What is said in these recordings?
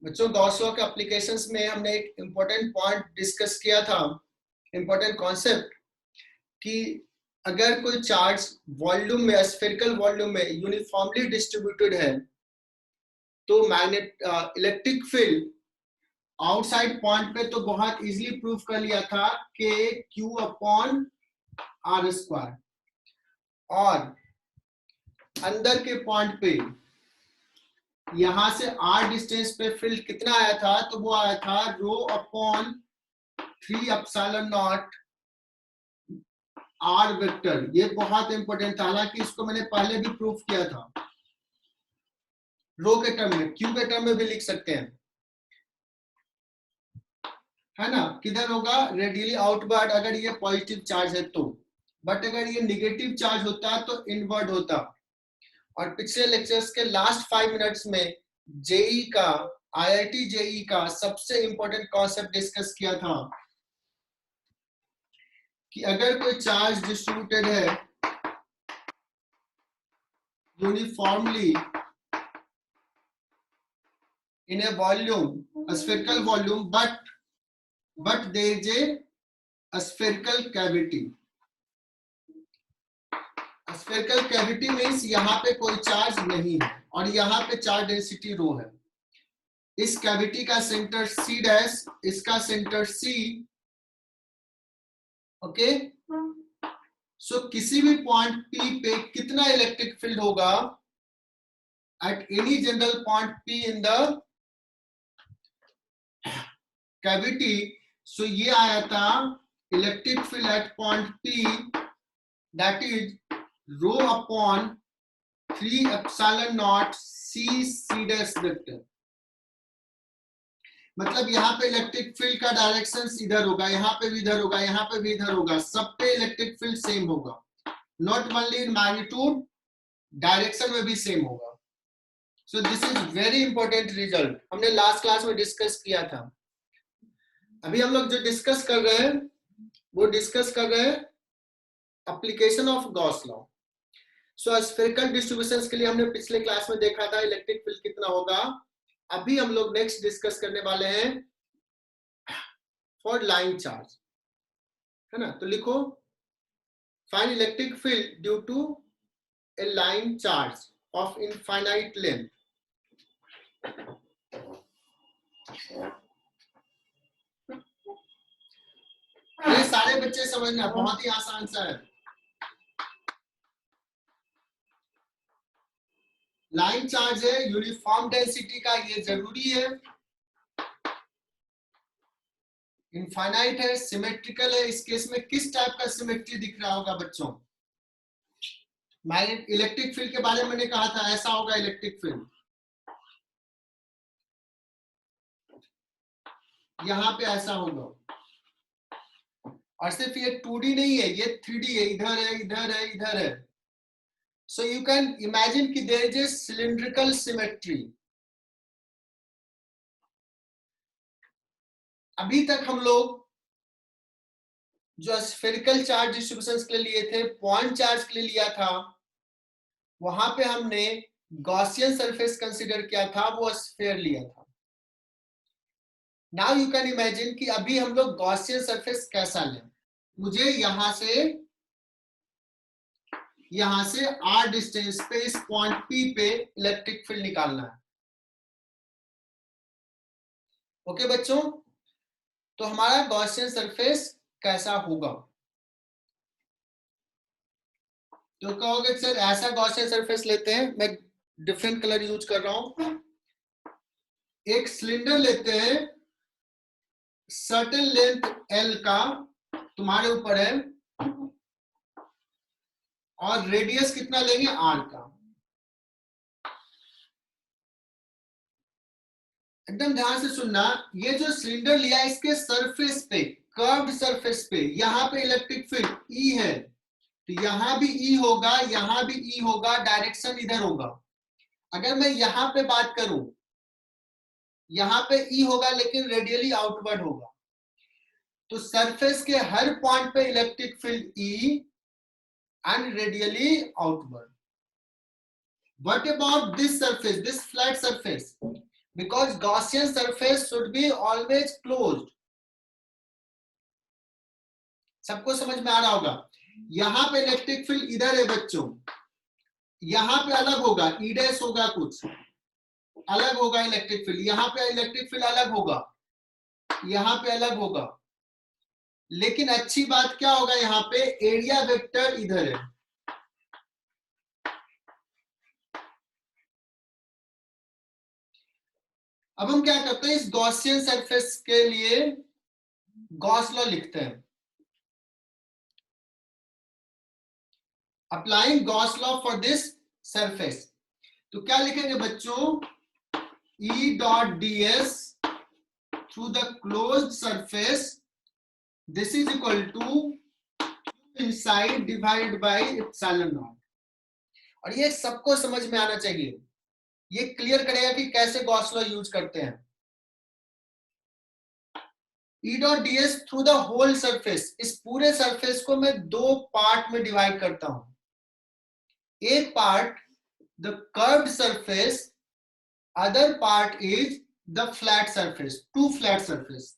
बच्चों Gauss law के applications में हमने एक इम्पोर्टेंट पॉइंट डिस्कस किया था, इम्पोर्टेंट कॉन्सेप्ट, कि अगर कोई चार्ज वॉल्यूम में, स्फेरिकल वॉल्यूम में यूनिफॉर्मली डिस्ट्रीब्यूटेड है तो magnet electric field outside point पे तो बहुत इजीली प्रूफ कर लिया था कि Q अपॉन R स्क्वायर, और अंदर के पॉइंट पे यहां से R डिस्टेंस पे फील्ड कितना आया था, तो वो आया था rho upon 3 epsilon naught R vector. ये बहुत इंपॉर्टेंट था, हालांकि इसको मैंने पहले भी प्रूफ किया था। रो के टर्म में, Q के टर्म में भी लिख सकते हैं, है ना। किधर होगा? रेडियली आउटवर्ड, अगर ये पॉजिटिव चार्ज है तो, बट अगर ये निगेटिव चार्ज होता तो इनवर्ड होता। और पिछले लेक्चर्स के लास्ट 5 मिनट्स में जेई का, आईआईटी जेई का सबसे इंपॉर्टेंट कॉन्सेप्ट डिस्कस किया था कि अगर कोई चार्ज डिस्ट्रीब्यूटेड है uniformly in a volume, a spherical volume, but there is a spherical cavity. A spherical cavity means यहाँ पे कोई चार्ज नहीं है और यहाँ पे चार्ज डेंसिटी रो है। इस कैविटी का सेंटर C डैश, इसका सेंटर C, ओके। सो किसी भी पॉइंट P पे कितना इलेक्ट्रिक फील्ड होगा at any general point P in the cavity? सो ये आया था electric field at point P, that is rho upon 3 epsilon naught C dash vector. मतलब यहाँ पे इलेक्ट्रिक फील्ड का डायरेक्शन इधर होगा, यहाँ पे भी इधर होगा, यहाँ पे भी इधर होगा, सब पे इलेक्ट्रिक फील्ड सेम होगा, not only in magnitude, direction में भी सेम होगा। सो this is very important result, हमने लास्ट क्लास में डिस्कस किया था। अभी हम लोग जो डिस्कस कर रहे हैं वो डिस्कस कर रहे हैं application of Gauss law. So spherical distributions के लिए हमने पिछले क्लास में देखा था इलेक्ट्रिक फील्ड कितना होगा। अभी हम लोग नेक्स्ट डिस्कस करने वाले हैं फॉर लाइन चार्ज, है ना। तो लिखो find electric field due to a line charge of infinite length. ये सारे बच्चे समझना, बहुत ही आसान सा है। लाइन चार्ज है, यूनिफॉर्म डेंसिटी का, ये जरूरी है। इनफाइनाइट है, सिमेट्रिकल है। इस केस में किस टाइप का सिमेट्री दिख रहा होगा बच्चों? मैग्नेट इलेक्ट्रिक फील्ड के बारे में मैंने कहा था, ऐसा होगा इलेक्ट्रिक फील्ड, यहां पे ऐसा होगा। और सिर्फ ये 2D नहीं है, ये 3D है, इधर है, इधर है, इधर है। सो यू कैन इमेजिन कि there is a cylindrical symmetry. अभी तक हम लोग जो स्फेरिकल चार्ज डिस्ट्रीब्यूशंस के लिए थे, पॉइंट चार्ज के लिए लिया था, वहां पे हमने गॉसियन सरफेस कंसीडर किया था, वो स्फीयर लिया था। नाउ यू कैन इमेजिन कि अभी हम लोग गॉसियन सरफेस कैसा लें। मुझे यहां से R डिस्टेंस पे इस पॉइंट P पे इलेक्ट्रिक फील्ड निकालना है। ओके बच्चों, तो हमारा गॉसियन सरफेस कैसा होगा? तो कहोगे सर ऐसा गॉसियन सरफेस लेते हैं, मैं डिफरेंट कलर यूज कर रहा हूं। एक सिलेंडर लेते हैं, सर्टेन लेंथ L का, तुम्हारे ऊपर है, और रेडियस कितना लेंगे? R का। एकदम ध्यान से सुनना, ये जो सिलेंडर लिया इसके सरफेस पे, कर्व्ड सरफेस पे, यहाँ पे इलेक्ट्रिक फील्ड E है, तो यहां भी E होगा, यहां भी E होगा, डायरेक्शन इधर होगा। अगर मैं यहां पे बात करूं, यहां पे E होगा लेकिन रेडियली आउटवर्ड होगा, तो सरफेस के हर पॉइंट पे electric field E and radially outward. What about this surface, this flat surface? because Gaussian surface should be always closed. सबको समझ में आ रहा होगा? यहाँ पे इलेक्ट्रिक फील्ड इधर है बच्चों, यहाँ पे अलग होगा, ई डैश होगा, कुछ अलग होगा इलेक्ट्रिक फील्ड, यहाँ पे इलेक्ट्रिक फील्ड अलग होगा, यहाँ पे अलग होगा। लेकिन अच्छी बात क्या होगा, यहाँ पे एरिया वेक्टर इधर है। अब हम क्या करते हैं, इस गॉसियन सरफेस के लिए गॉस लॉ लिखते हैं। Applying Gauss law for this surface, तो क्या लिखेंगे बच्चों, E dot ds through the closed surface, this is equal to inside divided by epsilon naught। और ये सबको समझ में आना चाहिए, ये क्लियर करेगा कि कैसे गॉस लॉ यूज करते हैं। E dot ds through the whole surface, इस पूरे सरफेस को मैं दो पार्ट में डिवाइड करता हूं। एक part the curved surface, other part is the flat surface, two flat surface.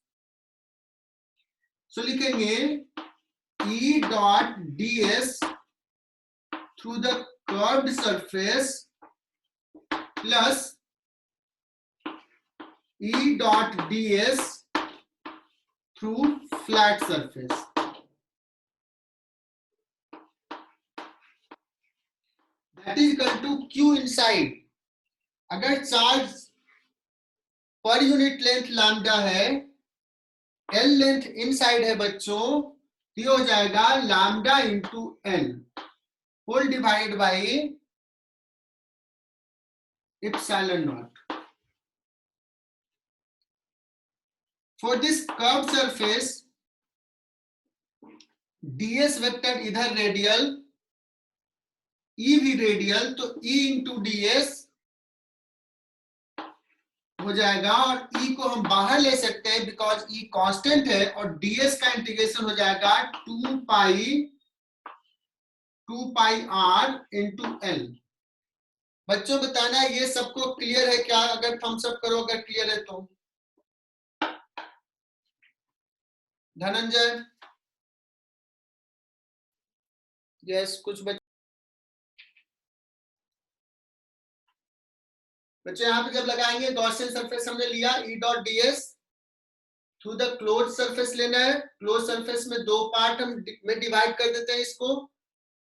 So लिखेंगे E dot ds through the curved surface plus E dot ds through flat surface। That is equal to Q inside। अगर charge पर unit length lambda है, L length inside है बच्चों, तो ये हो जाएगा lambda into L whole divide by epsilon nought. For this curved surface ds vector इधर रेडियल, E भी रेडियल, तो E इंटू ds हो जाएगा, और E को हम बाहर ले सकते हैं बिकॉज E कांस्टेंट है, और ds का इंटीग्रेशन हो जाएगा 2 पाई r इंटू L। बच्चों बताना ये सबको क्लियर है क्या? अगर थम्स अप करो अगर क्लियर है तो। धनंजय, यस, कुछ बच्चे यहाँ पे जब लगाएंगे गॉसियन सरफेस हमने लिया, E dot ds through the closed surface लेना है। क्लोज सरफेस में दो पार्ट हम में डिवाइड कर देते हैं इसको,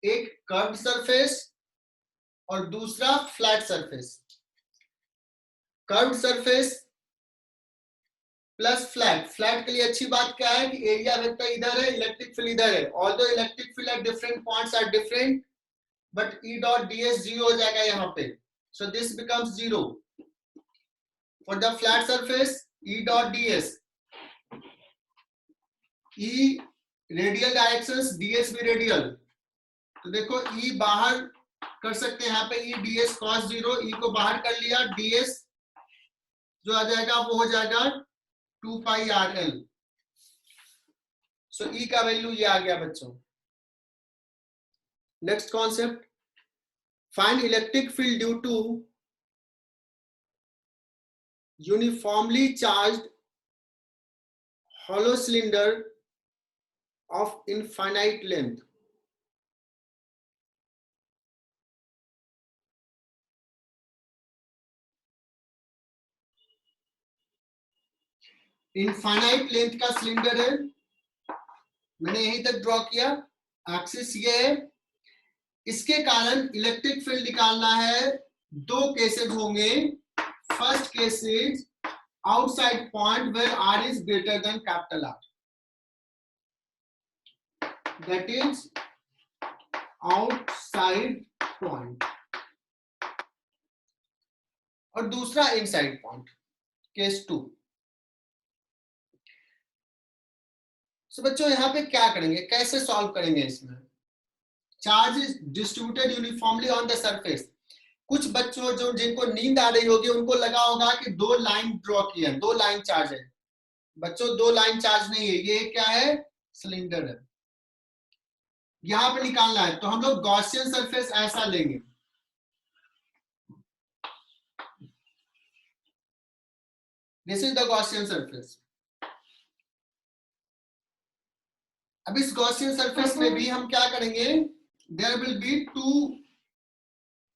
एक कर्व्ड सरफेस और दूसरा flat surface. Curved surface plus flat, flat के लिए अच्छी बात क्या है कि एरिया वेक्टर इधर है, इलेक्ट्रिक फील्ड इधर है। Although electric field at different points are different, but E dot ds zero हो जाएगा यहाँ पे, so this becomes zero. For the flat surface E dot ds, E radial directions, ds भी radial, तो देखो E बाहर कर सकते हैं यहाँ पे, E ds cos zero, E को बाहर कर लिया, ds जो आ जाएगा वो हो जाएगा 2 पाई RL। सो E का वैल्यू ये आ गया बच्चों। Next concept, find electric field due to uniformly charged hollow cylinder of infinite length। Infinite length का सिलेंडर है, मैंने यहीं तक ड्रॉ किया, एक्सिस ये है। इसके कारण इलेक्ट्रिक फील्ड निकालना है, दो केसेस होंगे। First case is outside point where R is greater than capital R, that is outside point, और दूसरा इनसाइड पॉइंट, केस 2। सो बच्चों यहाँ पे क्या करेंगे, कैसे सॉल्व करेंगे इसमें? Charge is distributed uniformly on the surface. कुछ बच्चों जो जिनको नींद आ रही होगी उनको लगा होगा कि दो लाइन ड्रॉ की है, दो लाइन चार्ज है। बच्चों दो लाइन चार्ज नहीं है, ये क्या है, सिलेंडर है, यहां पे निकालना है। तो हम लोग गॉसियन सरफेस ऐसा लेंगे, this is the Gaussian surface. अब इस गॉसियन सरफेस में भी हम क्या करेंगे, there will be two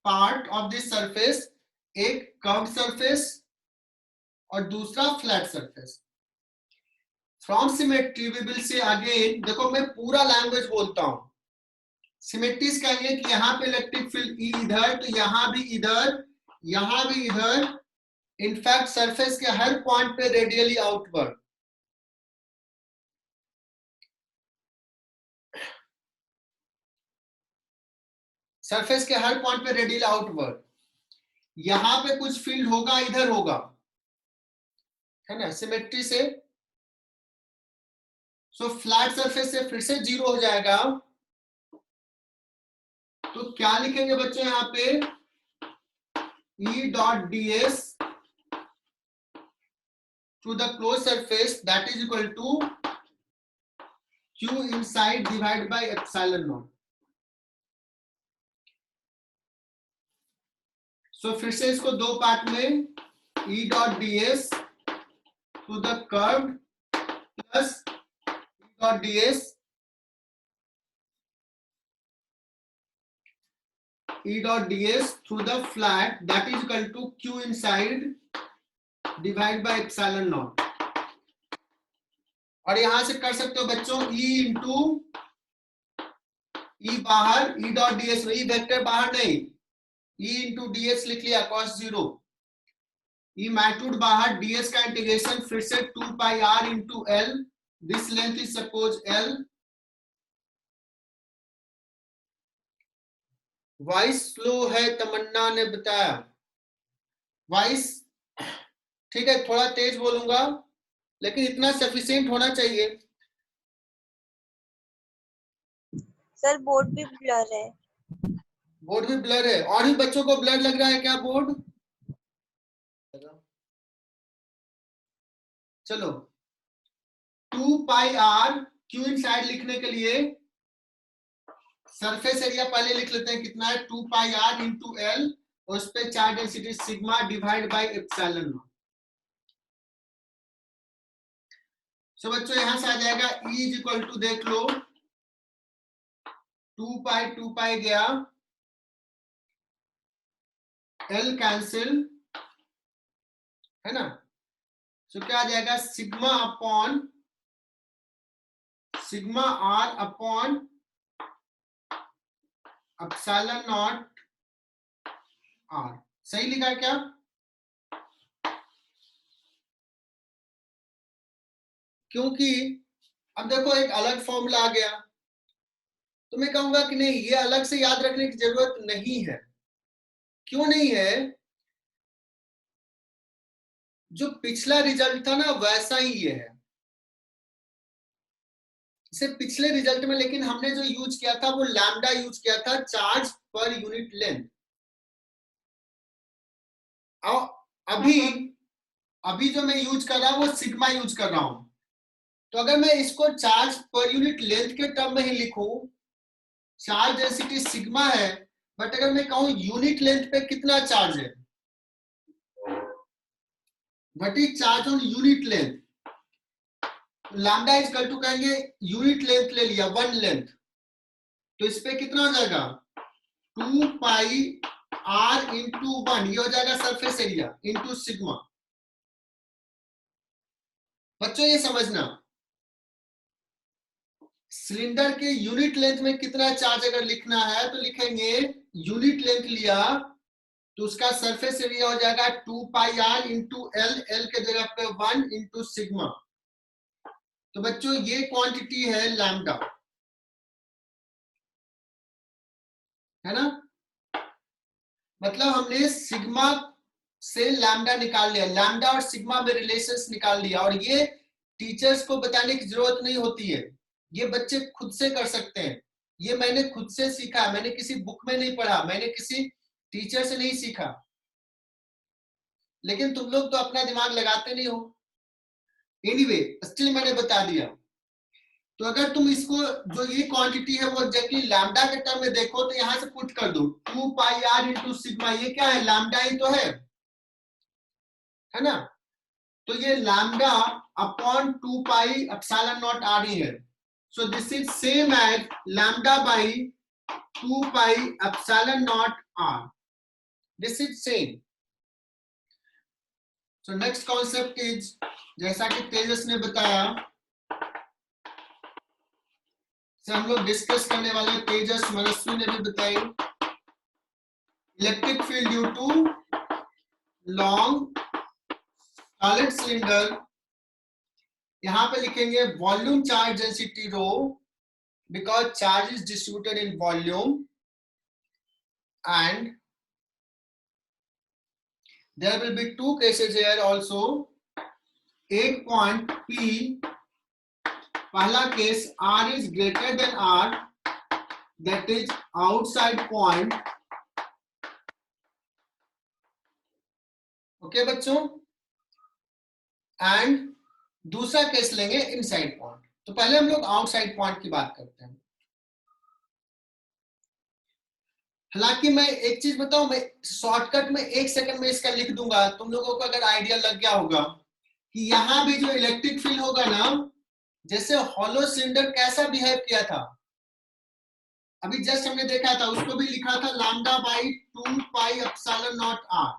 part of this surface, एक कर्व्ड सरफेस और दूसरा flat surface. From symmetry we will say again, देखो मैं पूरा लैंग्वेज बोलता हूं। सिमेट्रीज कहेंगे कि यहाँ पे इलेक्ट्रिक फील्ड ई इधर, तो यहाँ भी इधर, यहाँ भी इधर, इनफैक्ट सरफेस के हर पॉइंट पे रेडियली आउटवर्ड। सरफेस के हर पॉइंट पे रेडियल आउटवर्ड। यहां पे कुछ फील्ड होगा, इधर होगा, है ना, सिमेट्री से। सो फ्लैट सरफेस से फिर से जीरो हो जाएगा। तो क्या लिखेंगे बच्चों यहां पे, E dot ds to the closed surface that is equal to Q inside divide by epsilon naught. So फिर से इसको दो पार्ट में, E dot ds to the curve plus E dot ds E dot ds through the flat that is equal to Q inside divide by epsilon naught। और यहां से कर सकते हो बच्चों E इंटू E बाहर, E dot ds, E vector बाहर नहीं, E इंटू ds लिख लिया cos जीरो, E मैग्नीट्यूड बाहर, ds का इंटीग्रेशन फिर से 2 पाई r into l, this length is suppose l। Voice slow है, तमन्ना ने बताया। वॉइस ठीक है, थोड़ा तेज बोलूंगा लेकिन इतना सफिशिएंट होना चाहिए। सर बोर्ड भी ब्लर है। बोर्ड भी ब्लर है, और भी बच्चों को ब्लर लग रहा है क्या बोर्ड? चलो 2 पाई r Q इनसाइड लिखने के लिए सरफेस एरिया पहले लिख लेते हैं, कितना है 2 पाई r इंटू l, और उस पे charge density sigma divide by epsilon naught. So बच्चों यहां से आ जाएगा E इज इक्वल टू, देख लो 2 पाई गया, l कैंसिल, है ना। सो क्या आ जाएगा, sigma upon sigma r upon epsilon naught r। सही लिखा है क्या? क्योंकि अब देखो एक अलग फॉर्मूला आ गया, तो मैं कहूंगा कि नहीं, ये अलग से याद रखने की जरूरत नहीं है। क्यों नहीं है? जो पिछला रिजल्ट था ना वैसा ही ये है। इसे पिछले रिजल्ट में लेकिन हमने जो यूज किया था वो लैम्डा यूज किया था, चार्ज पर यूनिट लेंथ। अभी जो मैं यूज कर रहा हूं वो सिग्मा यूज कर रहा हूं। तो अगर मैं इसको चार्ज पर यूनिट लेंथ के टर्म में ही लिखूं, चार्ज डेंसिटी सिग्मा है, बट अगर मैं कहूं यूनिट लेंथ पे कितना चार्ज है, what is charge on unit length, lambda is equal to कहेंगे यूनिट लेंथ ले लिया, 1 लेंथ, तो इस पे कितना हो जाएगा 2 पाई r इंटू 1, ये हो जाएगा सरफेस एरिया इंटू सिग्मा। बच्चों ये समझना, सिलेंडर के यूनिट लेंथ में कितना चार्ज अगर लिखना है तो लिखेंगे, यूनिट लेंथ लिया तो उसका सरफेस एरिया हो जाएगा 2 पाई r इंटू l, l के जगह पे 1 इंटू सिग्मा। तो बच्चों ये क्वांटिटी है लैम्डा, है ना। मतलब हमने सिग्मा से लैम्डा निकाल लिया, लैम्डा और सिग्मा में रिलेशंस निकाल लिया, और ये टीचर्स को बताने की जरूरत नहीं होती है, ये बच्चे खुद से कर सकते हैं। ये मैंने खुद से सीखा, मैंने किसी बुक में नहीं पढ़ा, मैंने किसी टीचर से नहीं सीखा। लेकिन तुम लोग तो अपना दिमाग लगाते नहीं हो। एनीवे, स्टिल मैंने बता दिया। तो अगर तुम इसको, जो ये क्वांटिटी है वो एग्जैक्टली लैम्डा के टर्म में देखो तो यहां से पुट कर दो 2 पाई r इंटू सिग्मा, ये क्या है, लैम्डा ही तो है ना। तो ये lambda upon 2 pi epsilon not r ही है. So this is same as lambda by 2 pi epsilon not r. This is same. So next concept is, जैसा कि तेजस ने बताया, से हम लोग डिस्कस करने वाले, तेजस मनस्वी ने भी बताई, electric field due to long solid cylinder. यहां पे लिखेंगे volume charge density rho because charge is distributed in volume and there will be two cases here also. एक point P, पहला case R is greater than R, that is outside point. Okay बच्चों, and दूसरा case लेंगे inside point. तो पहले हम लोग outside point की बात करते हैं. हालांकि मैं एक चीज बताऊं, मैं शॉर्टकट में 1 सेकंड में इसका लिख दूंगा, तुम लोगों को अगर आइडिया लग गया होगा कि यहां भी जो इलेक्ट्रिक फील्ड होगा ना, जैसे हॉलो सिलेंडर कैसा बिहेव किया था, अभी जस्ट हमने देखा था, उसको भी लिखा था lambda by 2 pi epsilon not R.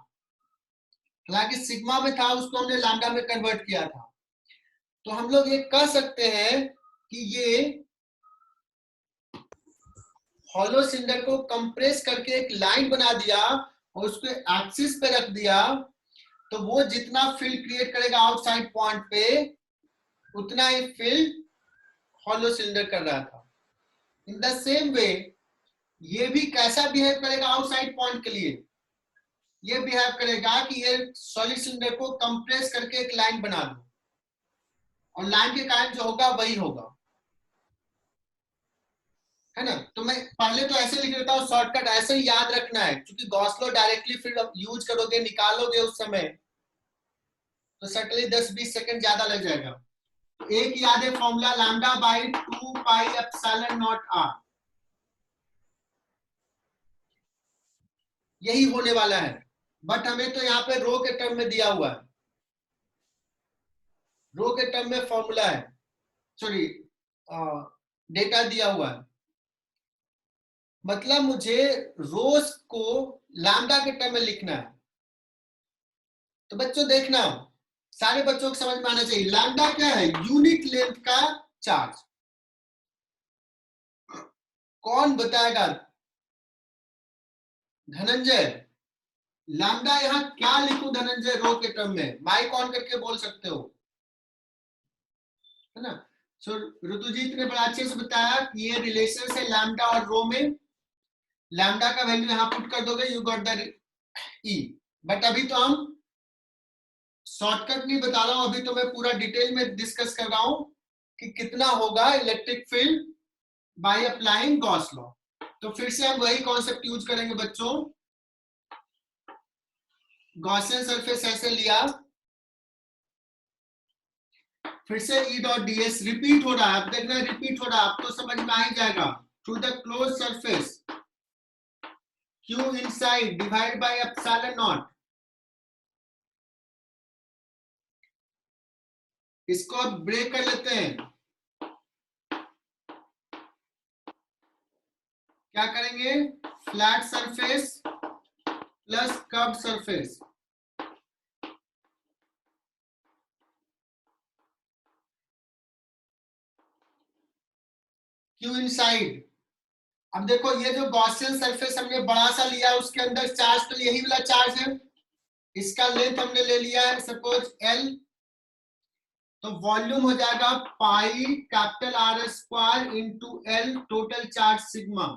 हालांकि सिग्मा में था, उसको हमने लैम्डा में कन्वर्ट किया था. तो हम लोग ये कह सकते हैं कि ये हॉलो सिलेंडर को कंप्रेस करके एक लाइन बना दिया और उसको एक्सिस पे रख दिया, तो वो जितना फील्ड क्रिएट करेगा आउटसाइड पॉइंट पे, उतना ही फील्ड हॉलो सिलेंडर कर रहा था. इन द सेम वे ये भी कैसा बिहेव करेगा आउटसाइड पॉइंट के लिए, ये बिहेव करेगा कि ये सॉलिड सिलेंडर को कंप्रेस करके एक लाइन बना दो, और लाइन के कारण जो होगा वही होगा, है ना. तो मैं पहले तो ऐसे लिख देता हूँ, शॉर्टकट ऐसे ही याद रखना है, क्योंकि गॉस लॉ डायरेक्टली फिर यूज करोगे, निकालोगे उस समय, तो सर्टनली 10-20 सेकंड ज्यादा लग जाएगा. तो एक याद है formula, lambda by 2 pi epsilon not R, यही होने वाला है. बट हमें तो यहाँ पे रो के टर्म में दिया हुआ है, रो के टर्म में फॉर्मूला है, सॉरी डेटा दिया हुआ है. मतलब मुझे रोज को लैम्डा के टर्म में लिखना है. तो बच्चों देखना, सारे बच्चों को समझ में आना चाहिए, लैम्डा क्या है, यूनिट लेंथ का चार्ज. कौन बताएगा, धनंजय, लैम्डा यहां क्या लिखूं धनंजय रो के टर्म में, माइक ऑन करके बोल सकते हो, है ना. सो ऋतुजीत ने बड़ा अच्छे से बताया कि ये रिलेशन है लैम्डा और रो में. लैम्डा का वैल्यू यहां पुट कर दोगे, you got the E. But अभी तो हम शॉर्टकट नहीं बता रहा हूं, अभी तो मैं पूरा डिटेल में डिस्कस कर रहा हूं कि कितना होगा electric field by applying Gauss law. तो फिर से हम वही कॉन्सेप्ट यूज करेंगे बच्चों. गॉसियन सरफेस ऐसे लिया, फिर से ई डॉट डीएस रिपीट हो रहा है, अब देखना रिपीट हो रहा है, अब तो समझ में आ ही जाएगा. Through the closed surface Q inside divide by epsilon not. इसको अब ब्रेक कर लेते हैं. क्या करेंगे, flat surface plus curve surface. Q inside. अब देखो ये जो गॉसियन सरफेस हमने बड़ा सा लिया, उसके अंदर चार्ज तो यही वाला चार्ज है, इसका लेंथ हमने ले लिया है सपोज एल, तो वॉल्यूम हो जाएगा pi capital R square into L total charge sigma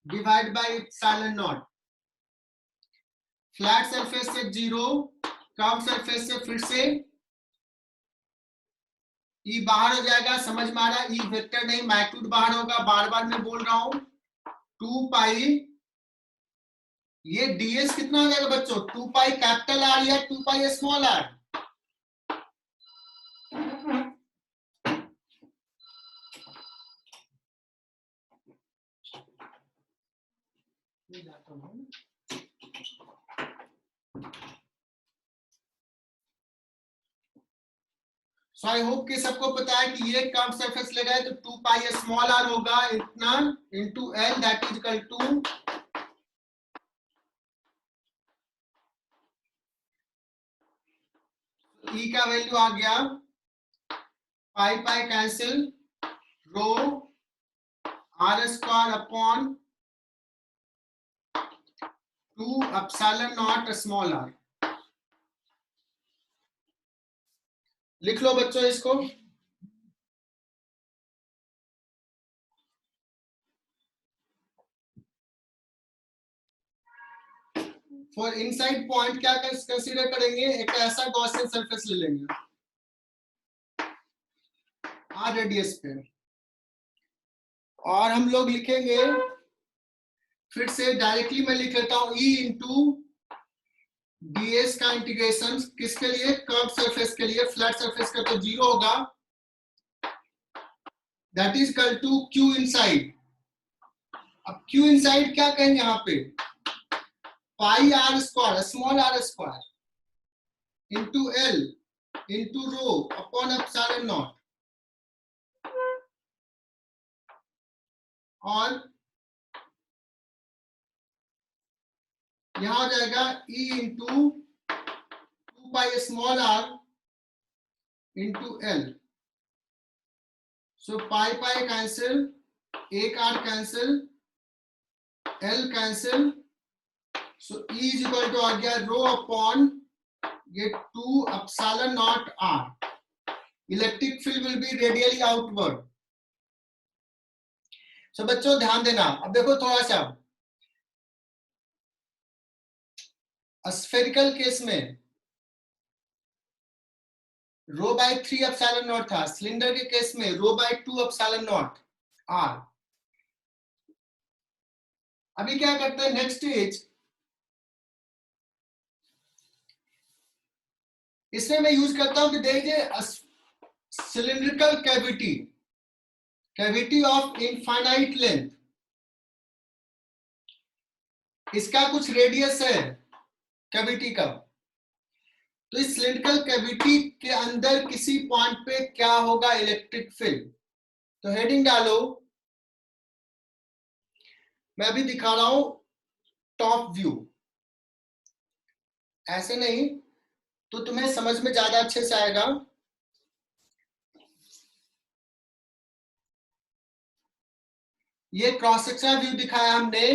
divide by epsilon not. Flat surface से 0, कर्व सरफेस से फिर से ई बाहर हो जाएगा, समझ में आ रहा है, ई वेक्टर नहीं मैग्नीट्यूड बाहर होगा, बार बार मैं बोल रहा हूं. 2 पाई, ये डीएस कितना हो जाएगा बच्चों, 2 पाई कैपिटल आर या 2 pi small R. So I hope कि सबको पता है कि ये कर्व सरफेस लगा है तो 2 पाई स्मॉल आर होगा इतना into L that is equal to E का वैल्यू आ गया pi pi cancel rho r square upon 2 epsilon naught small r. लिख लो बच्चों इसको। फॉर इनसाइड पॉइंट क्या कंसीडर करेंगे, एक ऐसा गॉसियन सरफेस ले लेंगे आर रेडियस पे, और हम लोग लिखेंगे फिर से डायरेक्टली मैं लिख लेता हूं ई इंटू ds का इंटीग्रेशन किसके लिए, कर्व सरफेस के लिए, फ्लैट सरफेस का तो 0 होगा, that is equal to q inside. अब q इनसाइड क्या कहेंगे यहाँ पे, pi r square small r square into L into rho upon epsilon naught, और यहां हो जाएगा E into 2 pi small r into L. So pi pi cancel, एक r cancel, L cancel, so E is equal to आ गया rho upon ये 2 epsilon not r. Electric field will be radially outward. सो बच्चों ध्यान देना, अब देखो थोड़ा सा स्फेरिकल केस में रो बाय 3 एप्सिलॉन नॉट था, सिलेंडर के केस में रो बाय 2 एप्सिलॉन नॉट आर। अभी क्या करते हैं नेक्स्ट स्टेज, इसमें मैं यूज करता हूं कि देखिए cylindrical cavity, cavity of infinite length, इसका कुछ रेडियस है कैविटी का, तो इस सिलिंड्रिकल कैविटी के अंदर किसी पॉइंट पे क्या होगा इलेक्ट्रिक फील्ड। तो हेडिंग डालो, मैं अभी दिखा रहा हूं टॉप व्यू, ऐसे नहीं तो तुम्हें समझ में ज्यादा अच्छे से आएगा। ये क्रॉस सेक्शनल व्यू दिखाया हमने,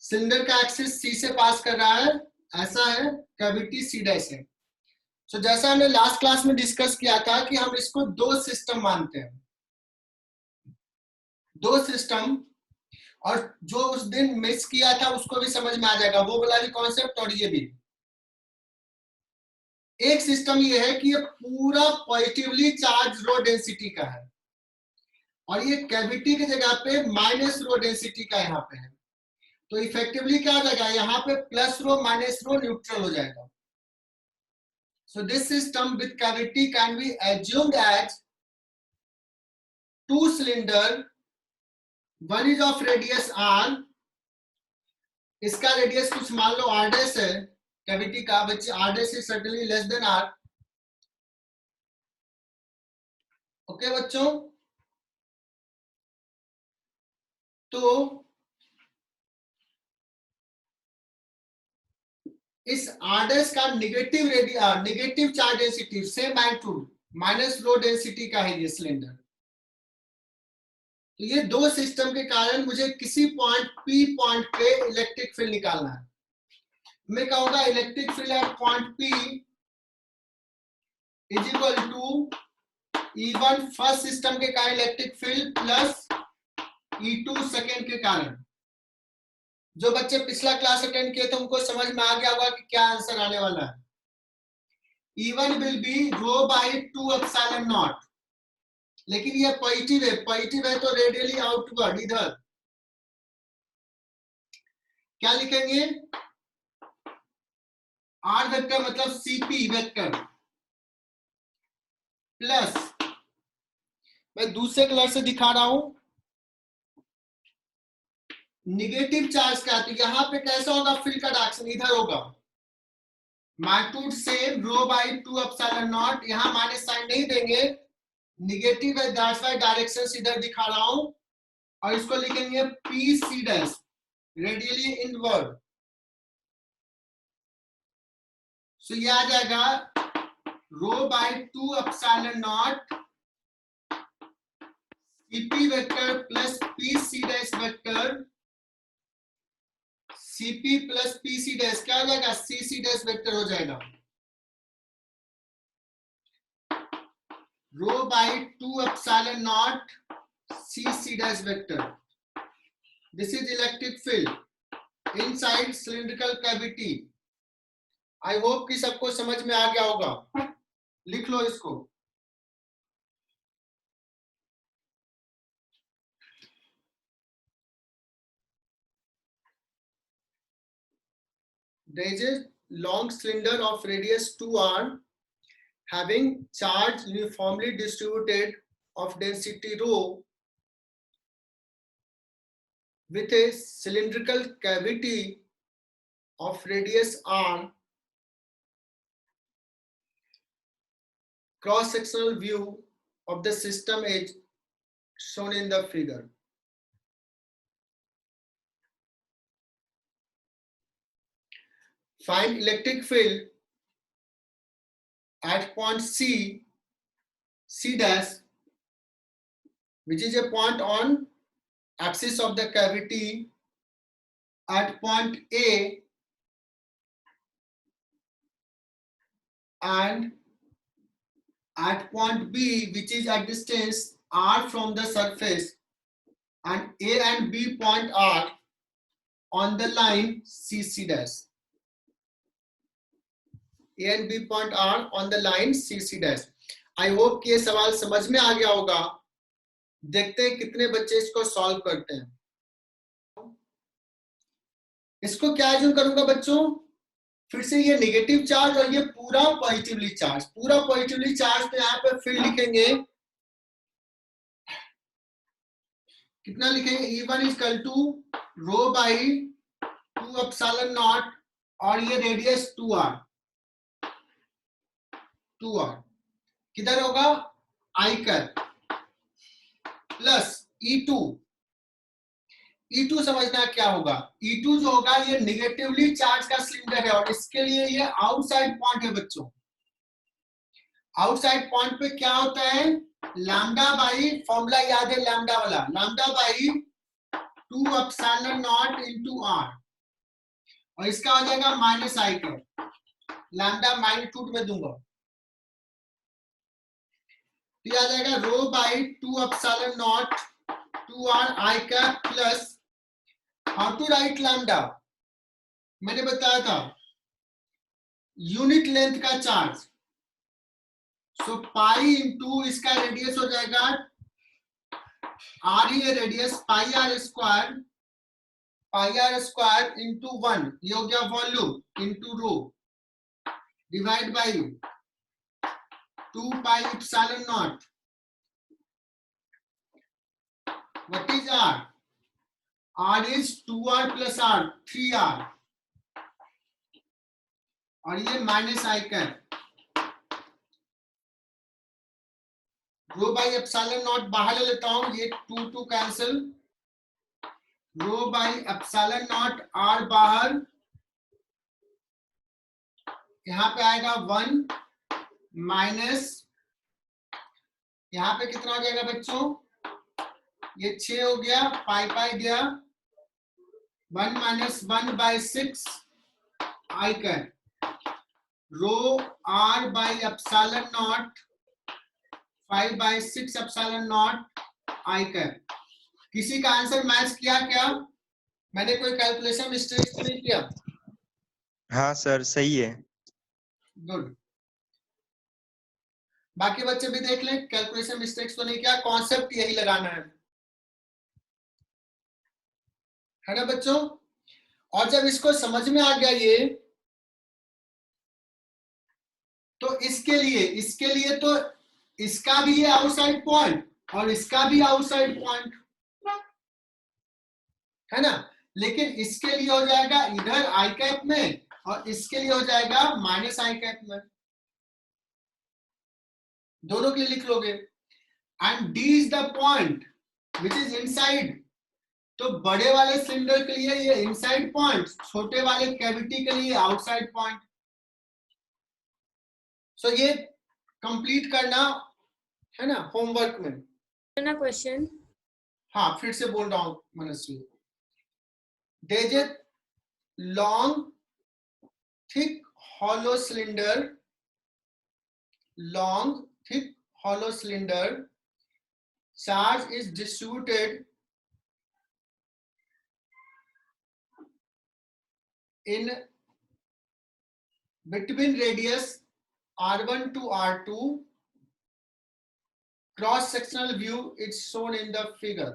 सिलेंडर का एक्सिस सी से पास कर रहा है, ऐसा है, कैविटी सी डैश है। सो जैसा हमने लास्ट क्लास में डिस्कस किया था कि हम इसको दो सिस्टम मानते हैं, दो सिस्टम, और जो उस दिन मिस किया था उसको भी समझ में आ जाएगा, वो वाला भी कॉन्सेप्ट और ये भी। एक सिस्टम ये है कि ये पूरा पॉजिटिवली चार्ज रो डेंसिटी का है, और ये कैविटी की जगह पे माइनस रो डेंसिटी का यहाँ पे है, तो इफेक्टिवली क्या हो जाएगा, यहाँ पे plus rho minus rho neutral हो जाएगा। So this system with cavity can be assumed as two cylinder, one is of radius R, इसका रेडियस कुछ मान लो आर डैश है कैविटी का, बच्चे R dash is certainly less than R. Okay बच्चों, तो इस आर डैश का negative charge density same magnitude minus rho density का है ये सिलेंडर। तो ये दो सिस्टम के कारण मुझे किसी पॉइंट पी पॉइंट पे इलेक्ट्रिक फील्ड निकालना है। मैं कहूंगा electric field at point P is equal to E1 first system के कारण electric field plus E2 second के कारण। जो बच्चे पिछला क्लास अटेंड किए थे उनको समझ में आ गया होगा कि क्या आंसर आने वाला है। E1 will be rho by 2 epsilon naught, लेकिन ये पॉजिटिव है तो रेडियली आउटवर्ड इधर क्या लिखेंगे, आर वेक्टर मतलब सीपी वेक्टर प्लस, मैं दूसरे कलर से दिखा रहा हूं, निगेटिव चार्ज का, तो यहां पे कैसा होगा फील्ड का डायरेक्शन इधर होगा, magnitude same rho by 2 epsilon naught, यहां माइनस साइन नहीं देंगे, निगेटिव है, दैट्स व्हाई डायरेक्शन इधर दिखा रहा हूं, और इसको लिखेंगे P C dash radially inward. So ये आ जाएगा rho by 2 epsilon naught CP vector plus P C dash vector, CP plus P C dash क्या हो जाएगा, सी सी डैश वेक्टर हो जाएगा, rho by 2 epsilon naught C C dash vector. This is electric field inside cylindrical cavity. I hope कि सबको समझ में आ गया होगा, लिख लो इसको। There is a long cylinder of radius 2r having charge uniformly distributed of density rho with a cylindrical cavity of radius r. Cross-sectional view of the system is shown in the figure. Find electric field at point C, C dash, which is a point on axis of the cavity, at point A and at point B, which is at distance r from the surface, and A and B point are on the line CC dash. A and B point are on the line CC dash. I hope कि ये सवाल समझ में आ गया होगा। देखते हैं कितने बच्चे इसको सॉल्व करते हैं। इसको क्या एज्यूम करूंगा बच्चों, फिर से ये नेगेटिव चार्ज और ये पूरा पॉजिटिवली चार्ज, पूरा पॉजिटिवली चार्ज, तो यहाँ पे फिर लिखेंगे कितना लिखेंगे, E1 equal to rho by 2 epsilon naught, और ये रेडियस 2r, 2r किधर होगा, आई कर प्लस E2, E2 समझना क्या होगा, E2 जो होगा ये निगेटिवली चार्ज का सिलेंडर है, और इसके लिए ये आउटसाइड पॉइंट है बच्चों। आउटसाइड पॉइंट पे क्या होता है, लैम्डा बाई, फॉर्मूला याद है लैम्डा वाला, lambda by 2 epsilon not into r, और इसका हो जाएगा माइनस आई कर, लैम्डा मैग्नीट्यूड में दूंगा, तो आ जाएगा rho by 2 epsilon naught 2r i cap plus, how to write lambda, मैंने बताया था यूनिट लेंथ का चार्ज, सो पाई इंटू इसका रेडियस हो जाएगा r ही है radius, pi r square into 1, ये हो गया volume into rho, divide by 2 pi epsilon naught, what is r, r is 2r plus r, 3r, और ये minus i cap, rho by epsilon not बाहर ले लेता हूं, ये 2 2 cancel, rho by epsilon naught r बाहर, यहां पे आएगा 1 माइनस, यहां पे कितना हो जाएगा बच्चों, ये 6 हो गया, पाई पाई गया, 1 minus 1 by 6 i cap, rho r by epsilon naught 5 by 6 epsilon naught i cap. किसी का आंसर मैच किया क्या, मैंने कोई कैलकुलेशन मिस्टेक तो नहीं किया? हाँ सर सही है। गुड, बाकी बच्चे भी देख लें, कैलकुलेशन मिस्टेक्स तो नहीं किया, कॉन्सेप्ट यही लगाना है ना बच्चों। और जब इसको समझ में आ गया ये, तो इसके लिए तो इसका भी है आउटसाइड पॉइंट और इसका भी आउटसाइड पॉइंट है ना, लेकिन इसके लिए हो जाएगा इधर आई कैप में और इसके लिए हो जाएगा माइनस आई कैप में, दोनों के लिए लिख लोगे। And D is the point which is inside, तो बड़े वाले सिलेंडर के लिए ये इनसाइड पॉइंट, छोटे वाले कैविटी के लिए आउटसाइड पॉइंट। सो ये कंप्लीट करना है ना होमवर्क में ना क्वेश्चन। हाँ फिर से बोल रहा हूं Manasvi. There is a long thick hollow cylinder, long thick hollow cylinder, charge is distributed in between radius r1 to r2. Cross sectional view is shown in the figure.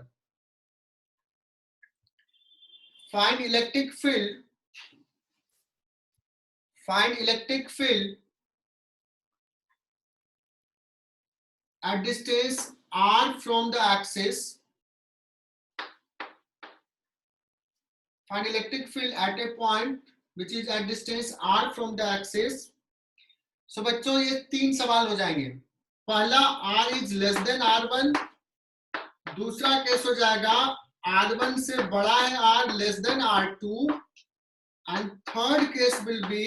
Find electric field. Find electric field at distance r from the axis. Find electric field at a point which is at distance r from the axis. So बच्चों ये तीन सवाल हो जाएंगे। पहला r is less than r1, दूसरा case हो जाएगा r1 से बड़ा है r less than r2, and third case will be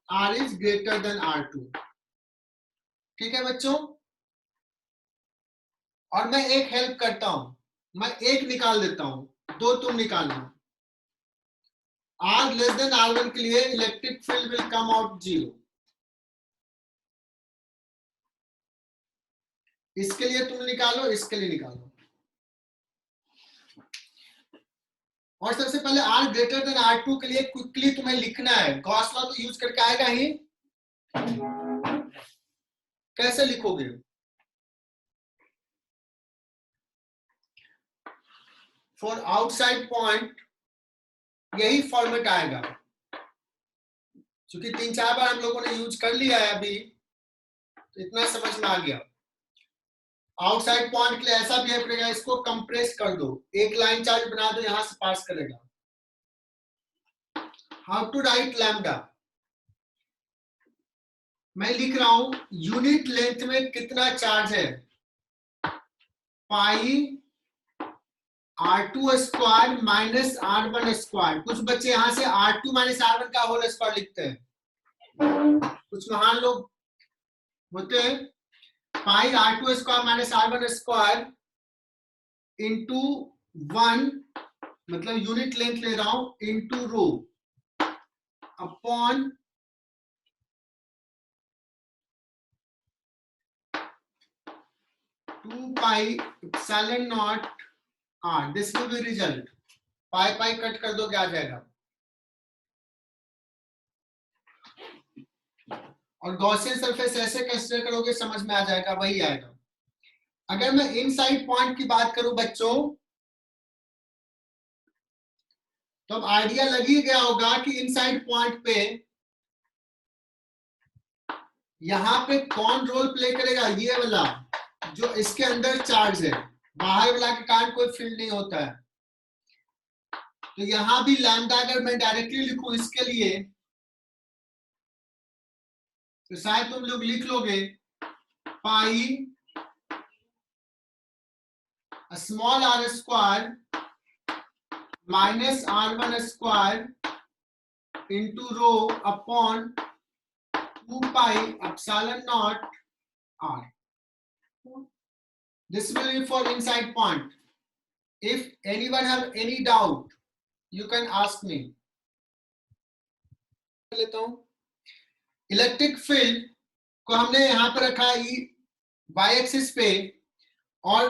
r is greater than r2। ठीक है बच्चों, और मैं एक हेल्प करता हूं, मैं एक निकाल देता हूं, दो तुम निकालना। r less than r1 के लिए electric field will come out 0। इसके लिए तुम निकालो, इसके लिए निकालो। और सबसे पहले r ग्रेटर देन r2 के लिए क्विकली तुम्हें लिखना है। गॉस लॉ तो यूज करके आएगा ही, कैसे लिखोगे? फॉर आउटसाइड पॉइंट यही फॉर्मेट आएगा, क्योंकि 3-4 बार हम लोगों ने यूज कर लिया है अभी, तो इतना समझ में आ गया। आउटसाइड पॉइंट के लिए ऐसा बिहेव करेगा, इसको कंप्रेस कर दो, एक लाइन चार्ज बना दो, यहां से पास करेगा। हाउ टू राइट लैम्डा, मैं लिख रहा हूं यूनिट लेंथ में कितना चार्ज है, पाई r2 square minus r1 square. कुछ बच्चे यहां से r2 माइनस r1 का होल स्क्वायर लिखते हैं, कुछ महान लोग होते हैं। पाई r2 square minus r1 square into 1, मतलब यूनिट लेंथ ले रहा हूं, into rho upon 2 pi epsilon naught r। This will be result. Pi pi cut कर दो, क्या आ जाएगा? और गॉसियन सरफेस ऐसे कंसीडर करोगे, समझ में आ जाएगा, वही आएगा। अगर मैं इनसाइड पॉइंट की बात करूं बच्चों, तो अब आइडिया लग ही गया होगा कि इनसाइड पॉइंट पे यहां पे कौन रोल प्ले करेगा, ये वाला जो इसके अंदर चार्ज है, बाहर वाला के कारण कोई फील्ड नहीं होता है। तो यहां भी लैम्डा अगर मैं डायरेक्टली लिखूं इसके लिए, तो शायद तुम लोग लिख लोगे pi small r square minus r1 square into rho upon 2 pi epsilon naught r। This will be for inside point. If anyone have any doubt, you can ask me. लेता हूं, इलेक्ट्रिक फील्ड को हमने यहां पर रखा है y axis पे, और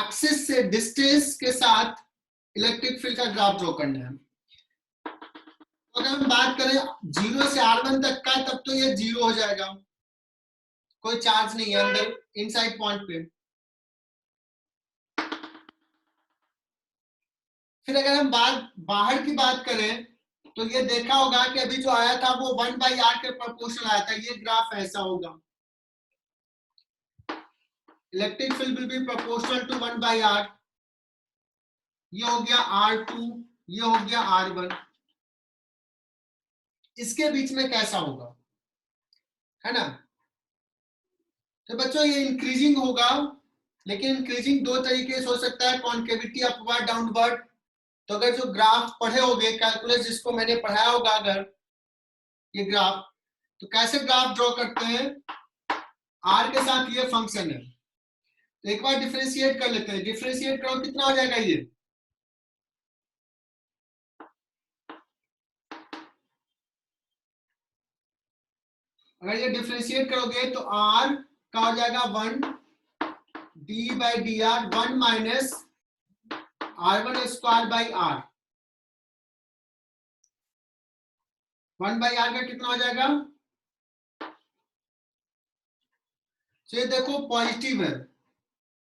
एक्सिस से डिस्टेंस के साथ इलेक्ट्रिक फील्ड का ग्राफ ड्रॉ करना है। अगर हम बात करें 0 से r1 तक का, तब तो ये 0 हो जाएगा, कोई चार्ज नहीं है अंदर इनसाइड पॉइंट पे। फिर अगर हम बाहर की बात करें, तो ये देखा होगा कि अभी जो आया था वो 1/r के प्रोपोर्शनल आया था। ये ग्राफ ऐसा होगा, electric field will be proportional to 1/r। ये हो गया r2, ये हो गया r1। इसके बीच में कैसा होगा, है ना। तो बच्चों ये इंक्रीजिंग होगा, लेकिन इंक्रीजिंग दो तरीके से हो सकता है, कॉन्केविटी अपवर्ड डाउनवर्ड। तो अगर जो ग्राफ पढ़े होगे कैलकुलस जिसको मैंने पढ़ाया होगा, अगर ये ग्राफ, तो कैसे ग्राफ ड्रॉ करते हैं, आर के साथ ये फंक्शन है। तो एक बार डिफरेंशिएट कर लेते हैं, डिफरेंशिएट करो कितना हो जाएगा ये, अगर ये डिफरेंशिएट करोगे तो आर का हो जाएगा 1 d by d r, 1 minus R1 square by r, 1 by r का कितना हो जाएगा। तो ये देखो पॉजिटिव है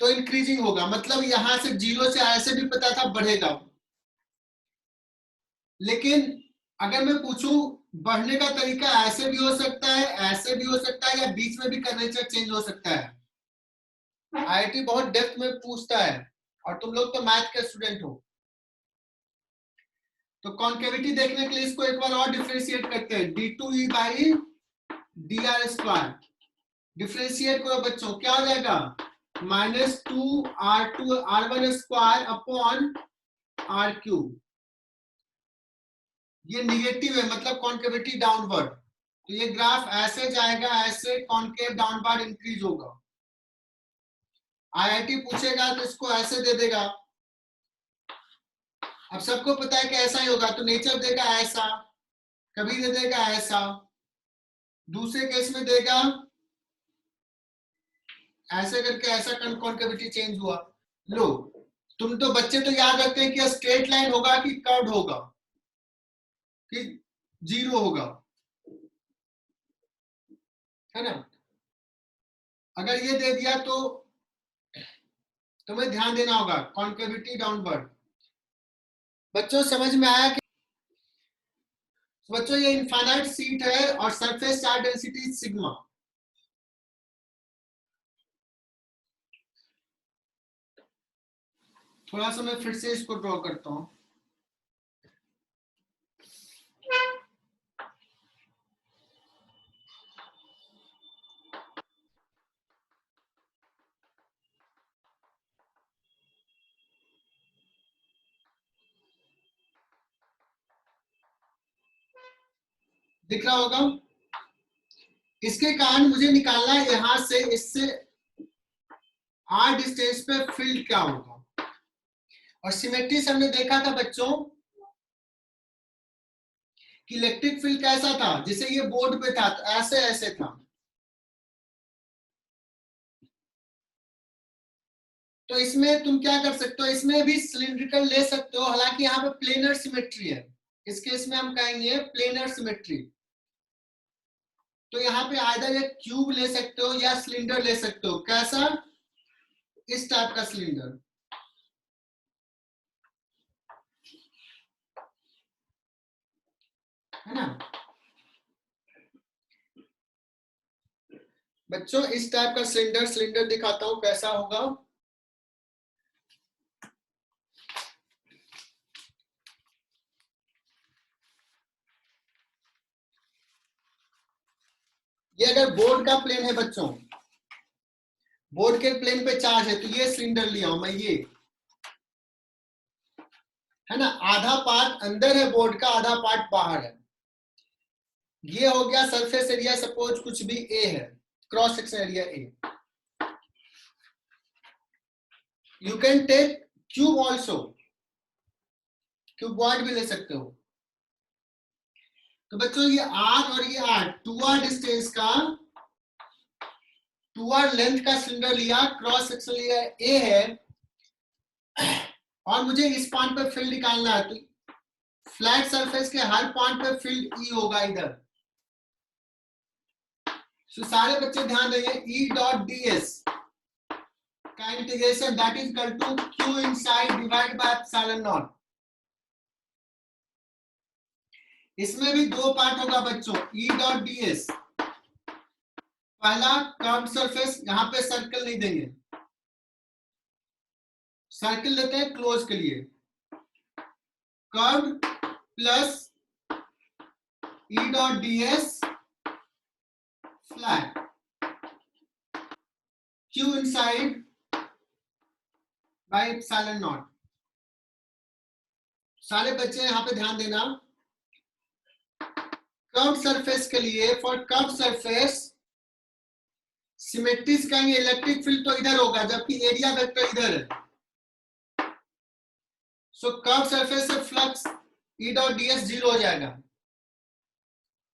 तो इंक्रीजिंग होगा, मतलब यहां से 0 से ऐसे भी पता था बढ़ेगा। लेकिन अगर मैं पूछूं बढ़ने का तरीका ऐसे भी हो सकता है, ऐसे भी हो सकता है, या बीच में भी कर्वेचर चेंज हो सकता है। आईआईटी बहुत डेप्थ में पूछता है, और तुम लोग तो मैथ के स्टूडेंट हो। तो कॉन्केविटी देखने के लिए इसको एक बार और डिफरेंशिएट करते हैं, d2e by d r square. Differentiate करो बच्चों, क्या हो जाएगा, -2 R1 square upon r cube. ये निगेटिव है, मतलब कॉन्केविटी डाउनवर्ड। तो ये ग्राफ ऐसे जाएगा, ऐसे कॉन्केव डाउनवर्ड इंक्रीज होगा। आईआईटी पूछेगा तो इसको ऐसे दे देगा। अब सबको पता है कि ऐसा ही होगा, तो नेचर देगा ऐसा, कभी दे देगा ऐसा, दूसरे केस में देगा ऐसे करके ऐसा, कॉन्केविटी चेंज हुआ। लो, तुम तो बच्चे तो याद रखते हैं कि स्ट्रेट लाइन होगा कि कर्व्ड होगा कि जीरो होगा, है ना। अगर ये दे दिया तो तुम्हें ध्यान देना होगा, कॉन्केविटी डाउनवर्ड। बच्चों समझ में आया कि बच्चों ये इनफाइनाइट सीट है और सरफेस चार्ज डेंसिटी सिग्मा। थोड़ा सा मैं फिर से इसको ड्रॉ करता हूं। दिख रहा होगा, इसके कारण मुझे निकालना है यहां से, इससे आर डिस्टेंस पे फील्ड क्या होगा। और सिमेट्री से हमने देखा था बच्चों कि इलेक्ट्रिक फील्ड कैसा था, जिसे ये बोर्ड पे था तो ऐसे ऐसे था। तो इसमें तुम क्या कर सकते हो, इसमें भी सिलिंड्रिकल ले सकते हो, हालांकि यहाँ पे प्लेनर सिमेट्री है। इस केस में हम कहेंगे प्लेनर सिमेट्री। तो यहाँ पे आइदर एक क्यूब ले सकते हो या सिलेंडर ले सकते हो। कैसा, इस टाइप का सिलेंडर, है ना बच्चों। इस टाइप का सिलेंडर दिखाता हूं कैसा होगा। ये अगर बोर्ड का प्लेन है बच्चों, बोर्ड के प्लेन पे चार्ज है, तो ये सिलेंडर लिया हूं मैं, ये है ना, आधा पार्ट अंदर है बोर्ड का, आधा पार्ट बाहर है। ये हो गया सरफेस एरिया, सपोज कुछ भी ए है, cross section area A. You can take cube also, cuboid भी ले सकते हो। तो बच्चों ये आर और ये आर, 2r डिस्टेंस का, 2r लेंथ का सिलेंडर लिया, क्रॉस सेक्शन लिया ए है, और मुझे इस पॉइंट पे फील्ड निकालना है। तो फ्लैट सरफेस के हर पॉइंट पे फील्ड ई होगा इधर। तो सारे बच्चे ध्यान देंगे, ई डॉट डी एस का integration that is equal to q inside divide by epsilon naught. इसमें भी दो पार्ट होगा बच्चों, ई डॉट डी एस। पहला कर्व सरफेस, यहां पे सर्कल नहीं देंगे, सर्कल देते हैं क्लोज के लिए। Curve plus E dot ds flat q inside by epsilon naught। सारे बच्चे यहाँ पे ध्यान देना, कर्व सरफेस के लिए, फॉर कर्व सरफेस सिमेट्रीज कहेंगे इलेक्ट्रिक फील्ड तो इधर होगा जबकि एरिया वेक्टर इधर है। सो कर्व सरफेस से फ्लक्स E डॉट ds 0 हो जाएगा।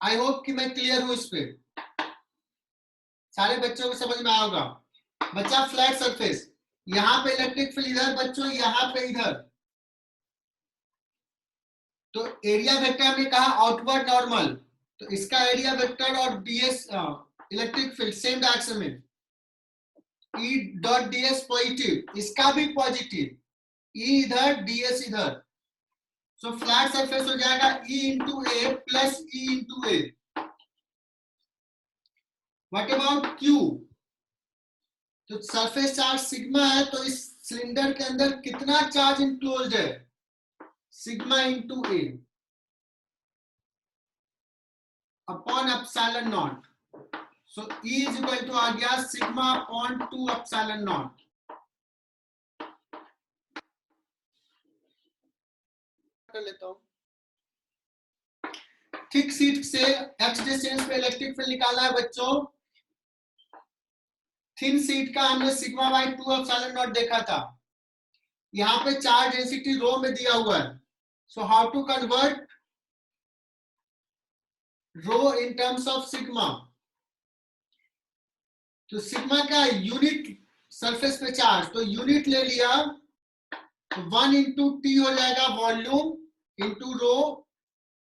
आई होप कि मैं क्लियर हूं इस पे, सारे बच्चों को समझ में आया होगा। बच्चा फ्लैट सरफेस, यहाँ पे इलेक्ट्रिक फील्ड इधर, बच्चों यहाँ पे इधर, तो एरिया वेक्टर हमने कहा आउटवर्ड नॉर्मल, तो इसका एरिया वेक्टर और ds electric field same direction में। E डॉट ds पॉजिटिव, इसका भी पॉजिटिव, E इधर ds इधर, सो फ्लैट सरफेस हो जाएगा E into A plus E into A. What about Q? तो सरफेस चार्ज सिग्मा है, तो इस सिलेंडर के अंदर कितना चार्ज इंक्लोज्ड है? Sigma into A upon epsilon naught. So E is equal to आ गया सिग्मा अपॉन 2 एप्सिलॉन नॉट। कर लेता हूं, थिक शीट से x डिस्टेंस पे इलेक्ट्रिक फील्ड निकालना है बच्चों। थिन शीट का हमने सिग्मा बाई 2 एप्सिलॉन नॉट देखा था। यहाँ पे चार्ज डेंसिटी रो में दिया हुआ है, so how to convert rho in terms of sigma? तो सिग्मा का यूनिट सरफेस पे चार्ज, तो यूनिट ले लिया, 1 इंटू टी हो जाएगा volume into rho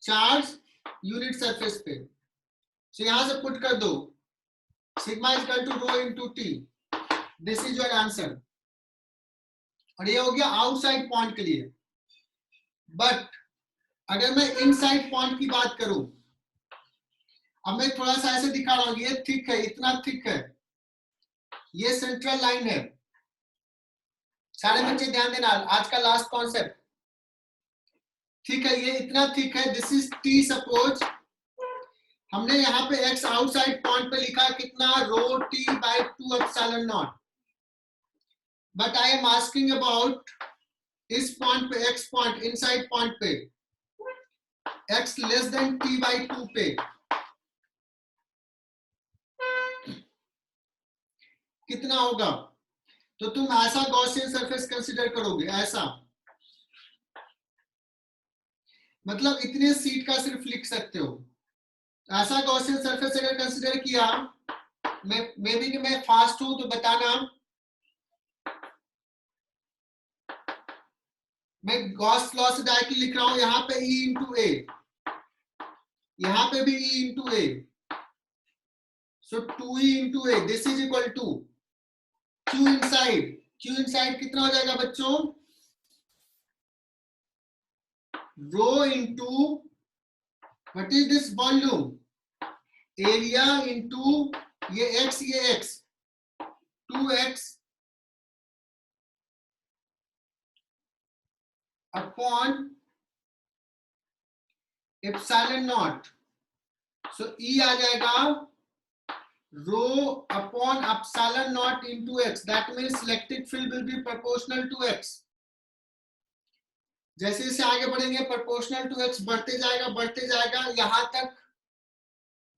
charge unit surface पे। सो यहां से पुट कर दो, sigma is equal to rho into t, this is your answer. और ये हो गया आउटसाइड पॉइंट के लिए। बट अगर मैं इनसाइड पॉइंट की बात करूं, अब मैं थोड़ा सा ऐसे दिखा रहा हूं, ये थिक है, इतना थिक है, ये सेंट्रल लाइन है। सारे बच्चे ध्यान देना, आज का लास्ट कॉन्सेप्ट। ठीक है, ये इतना थिक है, दिस इज टी सपोज। हमने यहाँ पे x आउटसाइड पॉइंट पे लिखा कितना, rho T by 2 epsilon not. But I am asking about इस पॉइंट पे, x पॉइंट इनसाइड पॉइंट पे, x less than t by 2 पे कितना होगा? तो तुम ऐसा गॉसियन सरफेस कंसीडर करोगे, ऐसा, मतलब इतने सीट का सिर्फ लिख सकते हो। ऐसा गॉसियन सरफेस अगर कंसीडर किया, मे बी कि मैं फास्ट हूं तो बताना, मैं गॉस लॉ से डायरेक्टली लिख रहा हूं, यहाँ पे E इंटू ए, यहाँ पे भी E into A, so 2E into A, this is equal to Q inside. Q inside कितना हो जाएगा बच्चों? Rho into what is this volume, area into ये x 2x upon epsilon naught. So E आ जाएगा rho upon epsilon naught into x, that means electric field will be proportional to x। जैसे जैसे आगे बढ़ेंगे प्रोपोर्शनल टू x बढ़ते जाएगा, यहां तक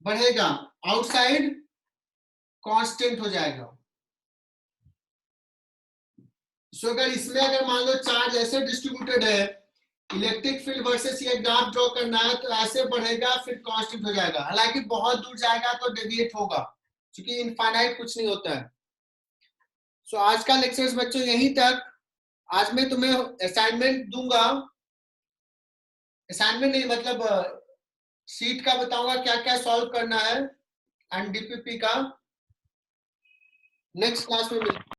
बढ़ेगा, आउटसाइड कांस्टेंट हो जाएगा। सो अगर इसमें अगर मान लो चार्ज ऐसे डिस्ट्रीब्यूटेड है, इलेक्ट्रिक फील्ड वर्सेस ये ग्राफ ड्रॉ करना है, तो ऐसे बढ़ेगा फिर कांस्टेंट हो जाएगा। हालांकि बहुत दूर जाएगा तो डेविएट होगा, क्योंकि इनफाइनाइट कुछ नहीं होता है। सो आज का लेक्चर्स बच्चों यहीं तक। आज मैं तुम्हें असाइनमेंट दूंगा, असाइनमेंट नहीं मतलब शीट का बताऊंगा क्या क्या सॉल्व करना है, एंड डीपीपी का नेक्स्ट क्लास में मिलते हैं।